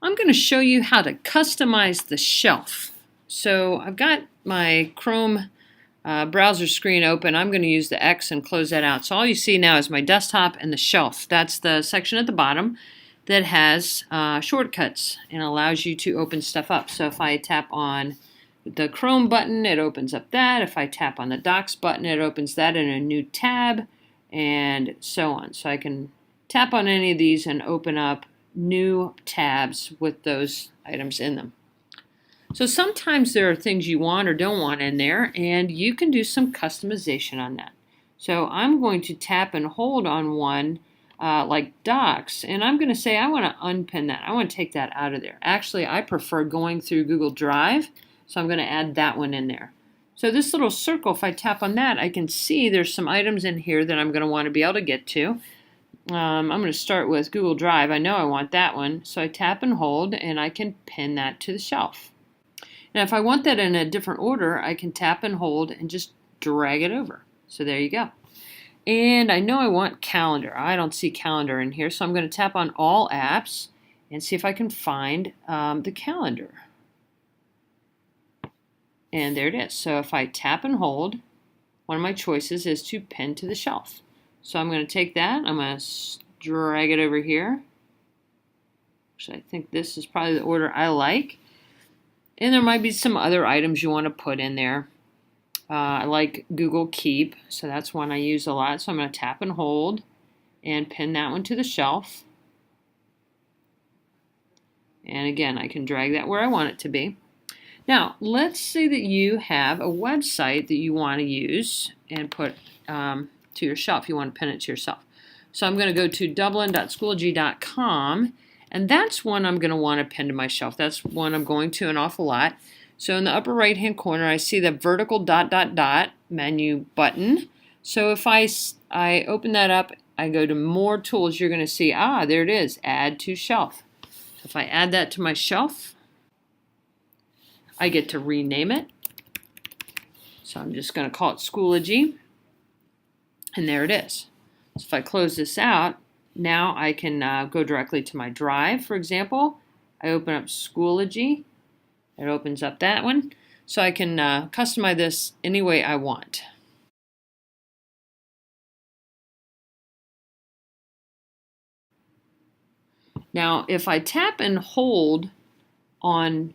I'm going to show you how to customize the shelf. So I've got my Chrome browser screen open. I'm going to use the X and close that out. So all you see now is my desktop and the shelf. That's the section at the bottom that has shortcuts and allows you to open stuff up. So if I tap on the Chrome button, it opens up that. If I tap on the Docs button, it opens that in a new tab, and so on. So I can tap on any of these and open up new tabs with those items in them. So sometimes there are things you want or don't want in there, and you can do some customization on that. So I'm going to tap and hold on one like Docs, and I'm going to say I want to unpin that. I want to take that out of there. Actually, I prefer going through Google Drive, so I'm going to add that one in there. So this little circle, if I tap on that, I can see there's some items in here that I'm going to want to be able to get to. I'm going to start with Google Drive. I know I want that one, so I tap and hold, and I can pin that to the shelf. Now, if I want that in a different order, I can tap and hold and just drag it over. So there you go. And I know I want calendar. I don't see calendar in here, so I'm going to tap on all apps and see if I can find the calendar. And there it is. So if I tap and hold, one of my choices is to pin to the shelf. So I'm going to take that, I'm going to drag it over here. Actually, I think this is probably the order I like. And there might be some other items you want to put in there. I like Google Keep, so that's one I use a lot. So I'm going to tap and hold and pin that one to the shelf. And again, I can drag that where I want it to be. Now, let's say that you have a website that you want to use and put to your shelf. You want to pin it to yourself. So I'm going to go to dublin.schoology.com, and that's one I'm going to want to pin to my shelf. That's one I'm going to an awful lot. So in the upper right hand corner, I see the vertical ... menu button. So if I open that up, I go to more tools, you're going to see, there it is, add to shelf. So if I add that to my shelf, I get to rename it. So I'm just going to call it Schoology. And there it is. So if I close this out, now I can go directly to my drive, for example. I open up Schoology. It opens up that one. So I can customize this any way I want. Now, if I tap and hold on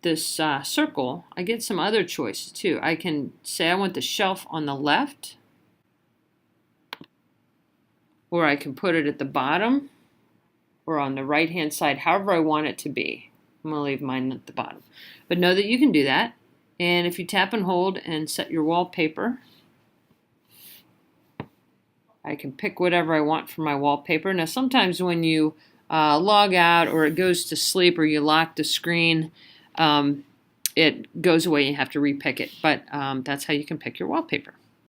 this circle, I get some other choices too. I can say I want the shelf on the left, or I can put it at the bottom or on the right hand side, however I want it to be. I'm going to leave mine at the bottom. But know that you can do that. And if you tap and hold and set your wallpaper, I can pick whatever I want for my wallpaper. Now sometimes when you log out or it goes to sleep or you lock the screen, it goes away and you have to repick it. But that's how you can pick your wallpaper.